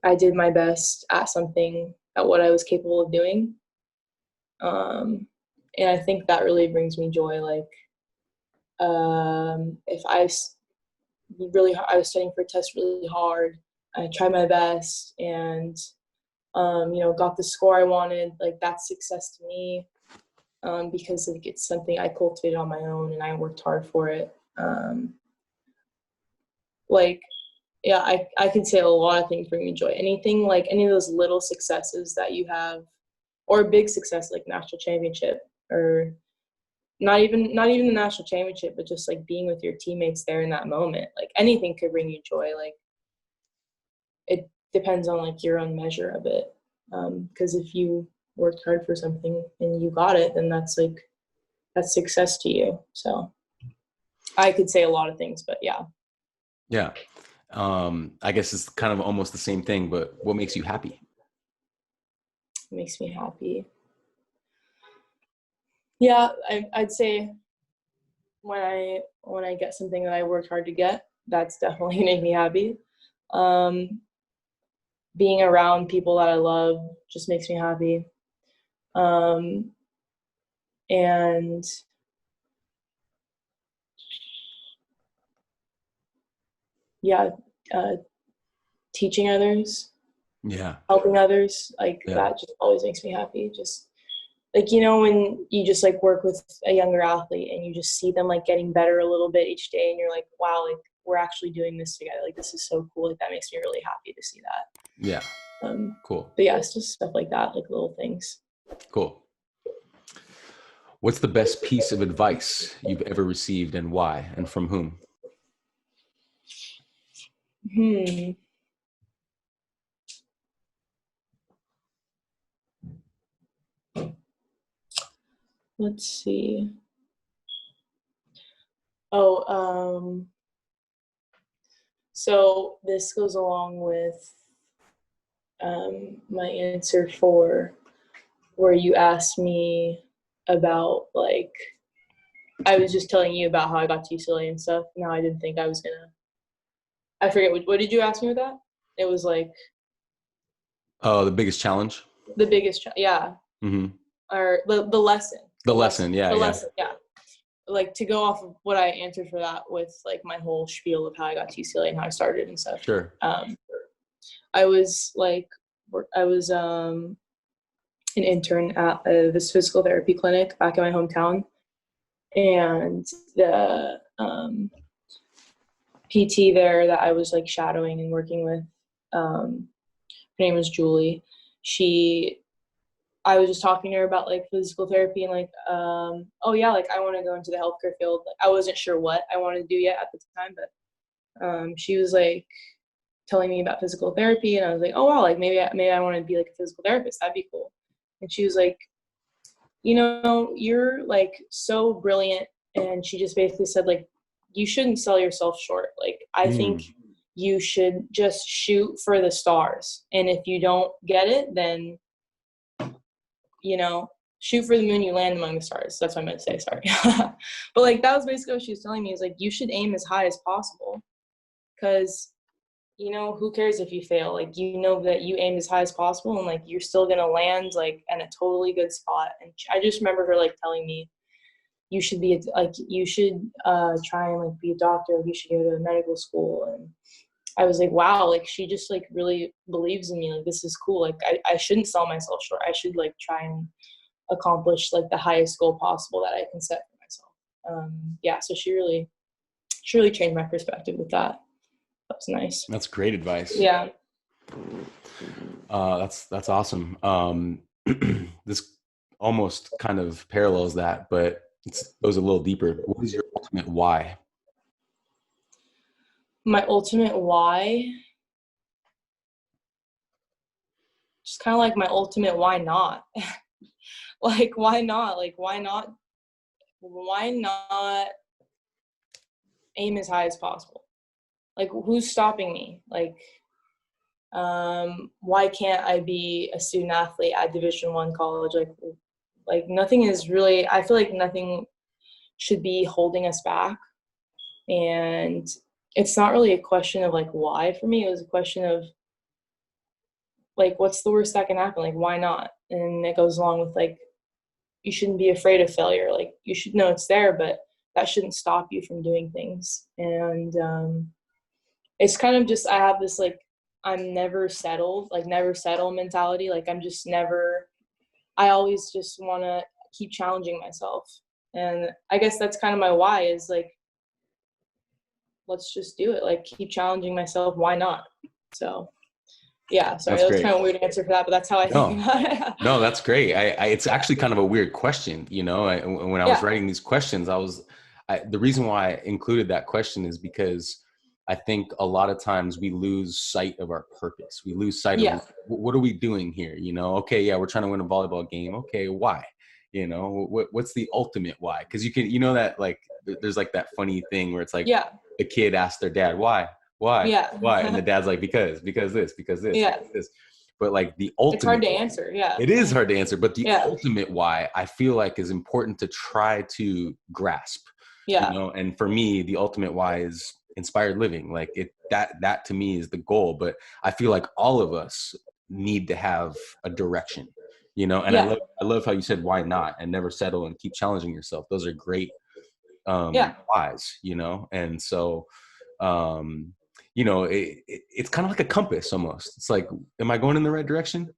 I did my best at something, at what I was capable of doing, And I think that really brings me joy. Like, if I was studying for a test really hard, I tried my best and, got the score I wanted, like that's success to me. Because like it's something I cultivated on my own and I worked hard for it. Like, yeah, I can say a lot of things bring me joy. Anything, like any of those little successes that you have, or a big success like national championship, or not even the national championship, but just like being with your teammates there in that moment. Like anything could bring you joy. Like it depends on like your own measure of it. Because if you worked hard for something and you got it, then that's success to you. So I could say a lot of things, but yeah. Yeah. I guess it's kind of almost the same thing, but what makes you happy? It makes me happy. Yeah, I'd say when I get something that I worked hard to get, that's definitely make me happy. Being around people that I love just makes me happy. And yeah, teaching others, helping others, like that just always makes me happy. Just like, when you just like work with a younger athlete and you just see them like getting better a little bit each day and you're like, wow, like we're actually doing this together. Like this is so cool. Like that makes me really happy to see that. Yeah. Cool. But yeah, it's just stuff like that, like little things. Cool. What's the best piece of advice you've ever received and why, and from whom? Let's see. So this goes along with my answer for where you asked me about, like, I was just telling you about how I got to UCLA and stuff. Now I didn't think I was gonna. I forget what did you ask me with that? It was like. Oh, the biggest challenge. The biggest, yeah. Mm-hmm. Or the lesson. The lesson, yeah. Lesson, yeah. Like to go off of what I answered for that with like my whole spiel of how I got to UCLA and how I started and stuff. Sure. I was an intern at this physical therapy clinic back in my hometown, and the PT there that I was like shadowing and working with, her name was Julie. I was just talking to her about like physical therapy and like, oh yeah, like I want to go into the healthcare field. Like, I wasn't sure what I wanted to do yet at the time, but she was like telling me about physical therapy, and I was like, oh wow, like maybe I want to be like a physical therapist. That'd be cool. And she was like, you're like so brilliant. And she just basically said like, you shouldn't sell yourself short. Like I think you should just shoot for the stars. And if you don't get it, then shoot for the moon, you land among the stars. That's what I meant to say, sorry. But like that was basically what she was telling me, is like you should aim as high as possible, because who cares if you fail? Like that you aimed as high as possible and like you're still gonna land like in a totally good spot. And I just remember her like telling me, you should be try and like be a doctor, like you should go to medical school. And I was like, wow, like she just like really believes in me, like this is cool. Like I shouldn't sell myself short. I should like try and accomplish like the highest goal possible that I can set for myself. So she really changed my perspective with that. That was nice. That's great advice. Yeah. That's awesome. This almost kind of parallels that, but it goes a little deeper. What is your ultimate why? My ultimate why? Just kind of like my ultimate why not? Like, why not? Like, why not aim as high as possible? Like, who's stopping me? Like, why can't I be a student athlete at Division I college? Like nothing is really, I feel like nothing should be holding us back. And it's not really a question of like why for me. It was a question of like, what's the worst that can happen? Like, why not? And it goes along with like, you shouldn't be afraid of failure. Like, you should know it's there, but that shouldn't stop you from doing things. And it's kind of just, I have this like, I'm never settled, like never settle mentality. Like I'm just never, I always just want to keep challenging myself. And I guess that's kind of my why, is like, let's just do it. Like, keep challenging myself. Why not? So yeah, sorry, that was kind of a weird answer for that, but that's how I think about it. No, that's great. It's actually kind of a weird question. You know, when I was writing these questions, the reason why I included that question is because I think a lot of times we lose sight of our purpose. We lose sight of what are we doing here? You know, okay, yeah, we're trying to win a volleyball game. Okay, why? You know, what's the ultimate why? Because you know that like there's like that funny thing where it's like the kid asks their dad why, and the dad's like because this, because this. But like the ultimate, it's hard to answer. It is hard to answer, but the ultimate why I feel like is important to try to grasp. You know, and for me, the ultimate why is inspired living. Like that to me is the goal. But I feel like all of us need to have a direction. You know, and I love how you said why not, and never settle and keep challenging yourself. Those are great whys. You know, and so. You know, it's kind of like a compass almost. It's like, am I going in the right direction?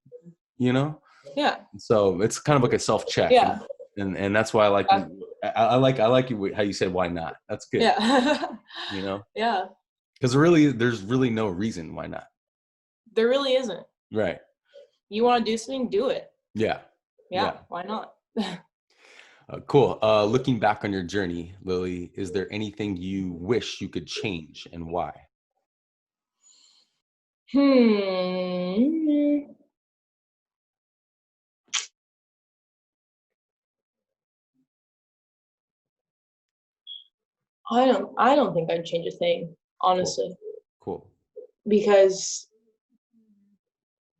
You know? Yeah. So it's kind of like a self-check. Yeah. And that's why I like I like how you said why not. That's good. Yeah. You know? Yeah. Because there's really no reason why not. There really isn't. Right. You want to do something, do it. Yeah. Why not? Cool. Looking back on your journey, Lily, is there anything you wish you could change, and why? I don't think I'd change a thing, honestly. Cool. Because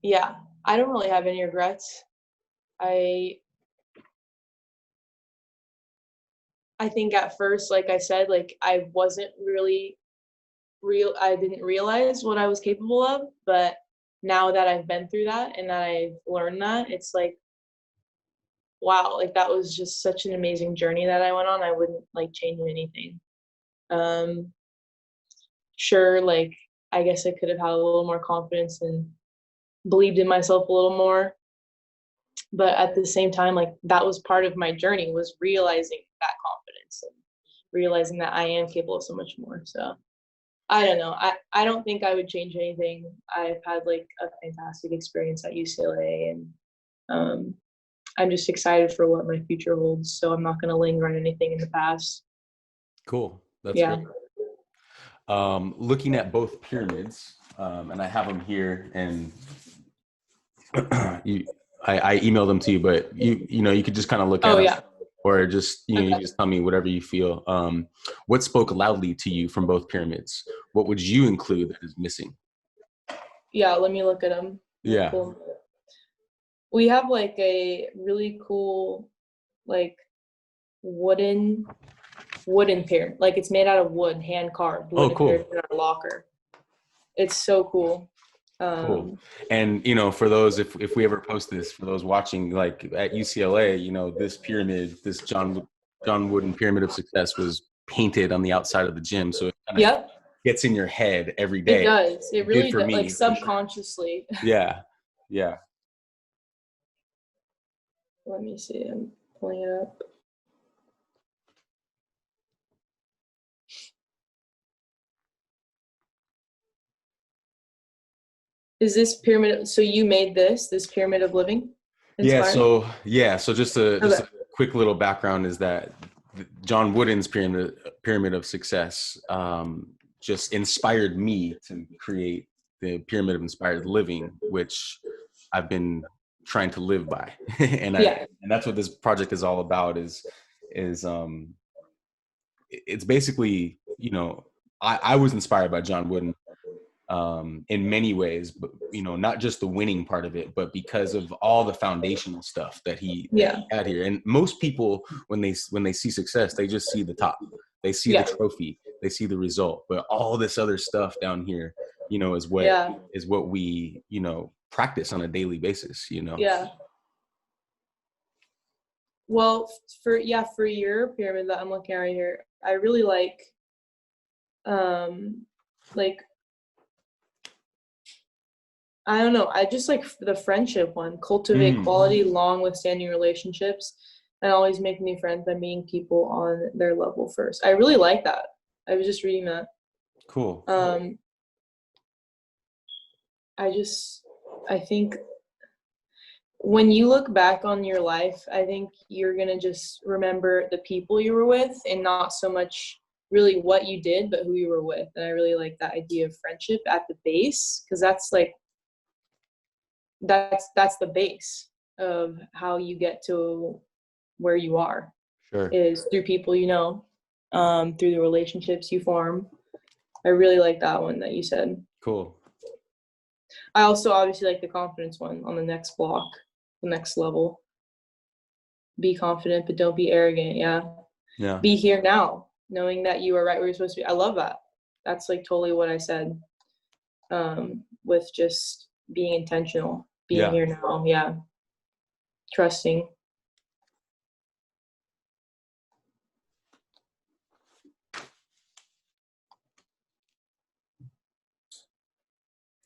I don't really have any regrets. I think at first, like I said, like I wasn't really I didn't realize what I was capable of, but now that I've been through that and that I've learned that, it's like, wow, like that was just such an amazing journey that I went on. I wouldn't like change anything. Sure, like I guess I could have had a little more confidence and believed in myself a little more. But at the same time, like that was part of my journey, was realizing that confidence and realizing that I am capable of so much more. So I don't know. I don't think I would change anything. I've had like a fantastic experience at UCLA, and I'm just excited for what my future holds. So I'm not going to linger on anything in the past. Cool. That's great. Looking at both pyramids, and I have them here, and I emailed them to you, but you know, you could just kind of look at them, or just, you know, you just tell me whatever you feel. What spoke loudly to you from both pyramids? What would you include that is missing? Yeah, let me look at them. Yeah. Cool. We have like a really cool, like wooden pyramid. Like it's made out of wood, hand carved. Oh, cool. Pyramid in our locker. It's so cool. Cool. And you know, for those, if we ever post this, for those watching, like at UCLA, you know, this pyramid, this John Wooden Pyramid of Success was painted on the outside of the gym, so it kind of gets in your head every day. It does. It really does, like subconsciously. Yeah. Let me see. I'm pulling it up. Is this pyramid? So you made this pyramid of living? Inspired? So just a quick little background is that John Wooden's pyramid of success just inspired me to create the pyramid of inspired living, which I've been trying to live by. And that's what this project is all about, is it's basically, you know, I was inspired by John Wooden in many ways, but you know, not just the winning part of it, but because of all the foundational stuff that he had here. And most people, when they see success, they just see the top, they see the trophy, they see the result, but all this other stuff down here, you know, is what we, you know, practice on a daily basis, you know? Well, for your pyramid that I'm looking at right here, I really like I don't know. I just like the friendship one. Cultivate quality, long withstanding relationships, and always make new friends by meeting people on their level first. I really like that. I was just reading that. Cool. I think when you look back on your life, I think you're going to just remember the people you were with and not so much really what you did, but who you were with. And I really like that idea of friendship at the base, because that's like, that's the base of how you get to where you are. Sure. Is through people you know, through the relationships you form. I really like that one that you said. Cool. I also obviously like the confidence one on the next block, the next level. Be confident, but don't be arrogant. Yeah. Be here now, knowing that you are right where you're supposed to be. I love that. That's like totally what I said. With just being intentional, being here now. Yeah. Trusting.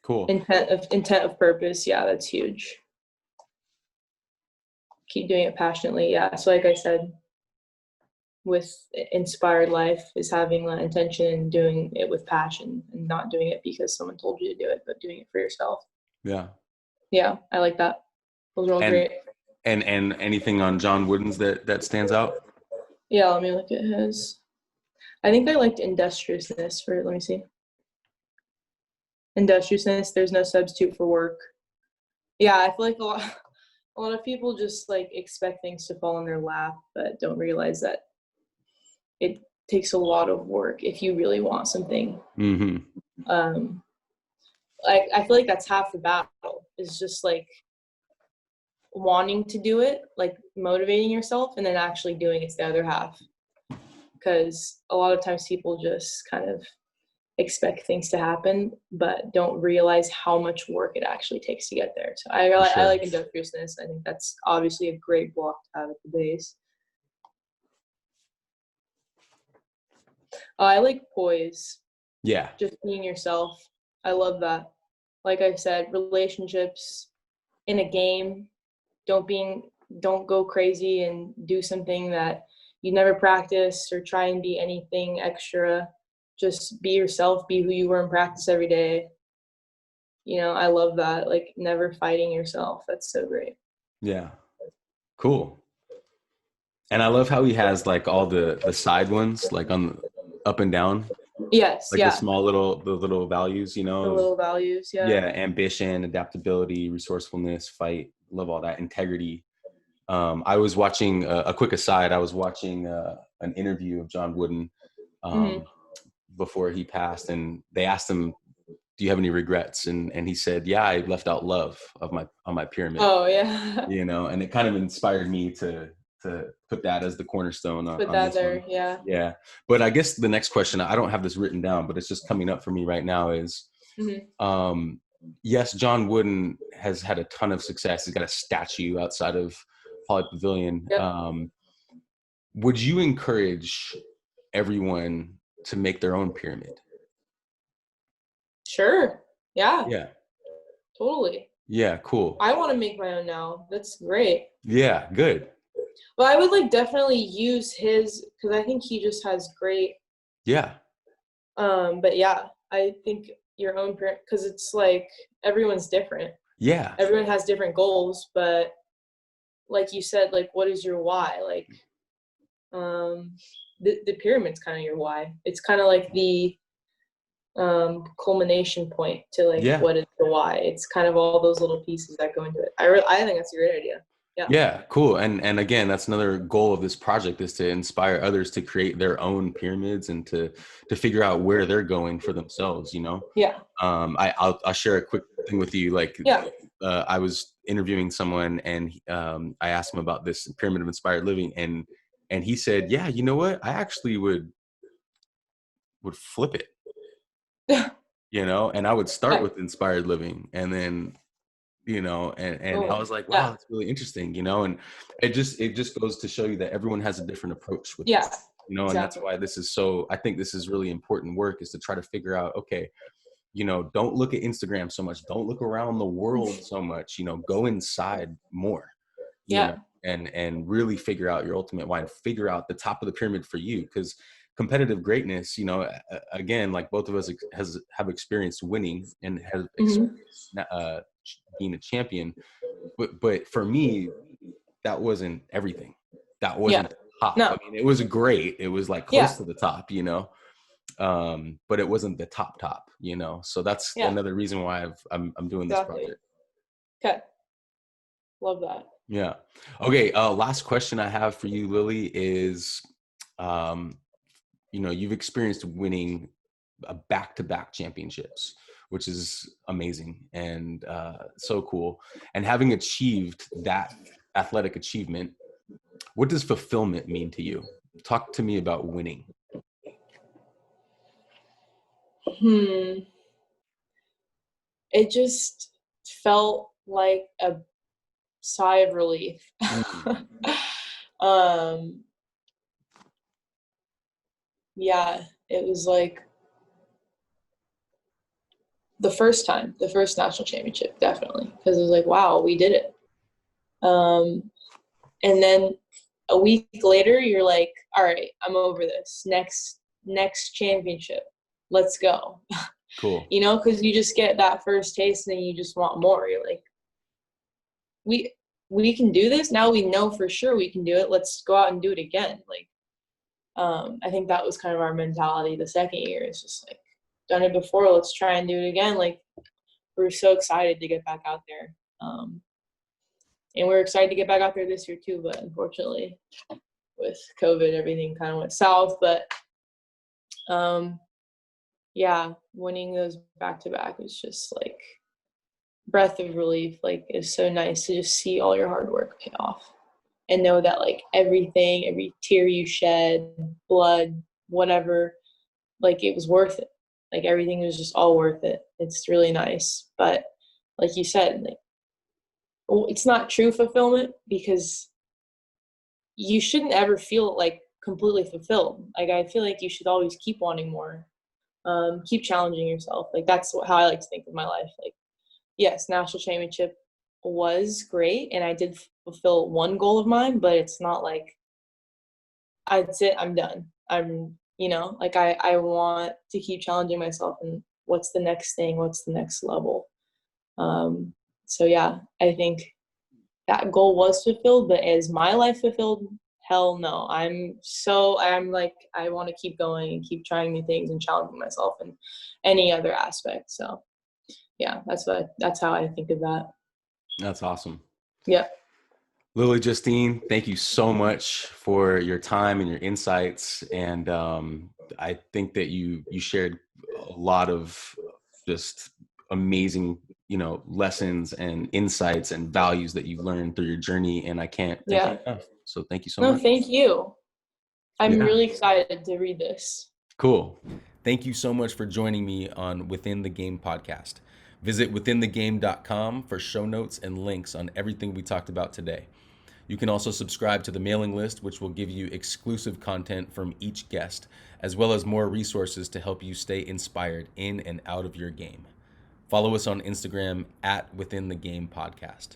Cool. Intent of purpose. Yeah, that's huge. Keep doing it passionately. Yeah. So like I said, with inspired life is having that intention and doing it with passion and not doing it because someone told you to do it, but doing it for yourself. Yeah, I like that. Those are all great. And anything on John Wooden's that stands out? Yeah, let me look at his. I think I liked industriousness let me see. Industriousness, there's no substitute for work. Yeah, I feel like a lot of people just like expect things to fall in their lap, but don't realize that it takes a lot of work if you really want something. I feel like that's half the battle, is just like wanting to do it, like motivating yourself, and then actually doing it's the other half. Because a lot of times people just kind of expect things to happen, but don't realize how much work it actually takes to get there. So I like industriousness. I think that's obviously a great block to have at the base. I like poise. Yeah. Just being yourself. I love that. Like I said, relationships in a game, don't go crazy and do something that you never practiced or try and be anything extra. Just be yourself, be who you were in practice every day. I love that. Like never fighting yourself. That's so great. Yeah. Cool. And I love how he has like all the side ones, like on up and down. Yes. Like the little values, The little values. Yeah. Yeah. Ambition, adaptability, resourcefulness, fight. Love all that. Integrity. I was watching a quick aside. I was watching an interview of John Wooden before he passed, and they asked him, "Do you have any regrets?" And he said, "Yeah, I left out love on my pyramid." Oh yeah. And it kind of inspired me to put that as the cornerstone on that this there. one. Yeah. But I guess the next question, I don't have this written down, but it's just coming up for me right now, is yes, John Wooden has had a ton of success. He's got a statue outside of Poly Pavilion. Yep. Would you encourage everyone to make their own pyramid? Sure. Yeah. Totally. Yeah, cool. I want to make my own now. That's great. Yeah, good. Well, I would like definitely use his, because I think he just has great. Yeah. But yeah, I think your own parent, because it's like everyone's different. Yeah. Everyone has different goals, but like you said, like what is your why? Like, the pyramid's kind of your why. It's kind of like the culmination point to like what is the why. It's kind of all those little pieces that go into it. I think that's a great idea. Yeah, cool. And again, that's another goal of this project, is to inspire others to create their own pyramids and to figure out where they're going for themselves, Yeah. I'll share a quick thing with you. Like, I was interviewing someone, and I asked him about this pyramid of inspired living, and he said, yeah, you know what? I actually would flip it, and I would start with inspired living, and then and I was like, wow, Yeah. that's really interesting, and it just goes to show you that everyone has a different approach with Yeah. this, and that's Exactly. why I think this is really important work, is to try to figure out, okay, don't look at Instagram so much, don't look around the world so much, go inside more, you know, Yeah. and really figure out your ultimate why, and figure out the top of the pyramid for you. Because competitive greatness, again, like both of us have experienced winning and have Hmm. experienced being a champion, but for me, that wasn't everything. That Yeah. wasn't the top. I No. mean, it was great. It was like close Yeah. to the top, but it wasn't the top, so that's Yeah. another reason why I'm doing this Exactly. project. Okay. Love that. Yeah. Okay. Last question I have for you, Lily, is, um, you've experienced winning back-to-back championships, which is amazing and so cool. And having achieved that athletic achievement, what does fulfillment mean to you? Talk to me about winning. Hmm. It just felt like a sigh of relief. Mm. um, yeah, it was like the first national championship, definitely, because it was like, wow, we did it. Um, and then a week later, you're like, all right, I'm over this. Next championship, let's go. Cool. Because you just get that first taste and then you just want more. You're like, we we can do this now. We know for sure we can do it. Let's go out and do it again. Like, I think that was kind of our mentality the second year. It's just like, done it before, let's try and do it again. Like, we're so excited to get back out there. And we're excited to get back out there this year too, but unfortunately with COVID, everything kind of went south. But yeah, winning those back to back was just like breath of relief. Like, it's so nice to just see all your hard work pay off and know that like everything, every tear you shed, blood, whatever, like it was worth it. Like everything was just all worth it. It's really nice. But like you said, like, it's not true fulfillment because you shouldn't ever feel like completely fulfilled. Like, I feel like you should always keep wanting more, keep challenging yourself. Like, that's how I like to think of my life. Like, yes, national championship was great, and I did fulfill one goal of mine, but it's not like that's it, I'm done. Like, I want to keep challenging myself and what's the next thing, what's the next level. So yeah, I think that goal was fulfilled, but is my life fulfilled? Hell no. I'm like, I want to keep going and keep trying new things and challenging myself in any other aspect. So yeah, that's how I think of that. That's awesome. Yeah. Lily, Justine, thank you so much for your time and your insights. And I think that you shared a lot of just amazing, lessons and insights and values that you've learned through your journey. And I can't thank you Yeah. enough. So thank you so No, much. thank you. I'm Yeah. really excited to read this. Cool. Thank you so much for joining me on Within the Game podcast. Visit withinthegame.com for show notes and links on everything we talked about today. You can also subscribe to the mailing list, which will give you exclusive content from each guest, as well as more resources to help you stay inspired in and out of your game. Follow us on Instagram at Within the Game Podcast.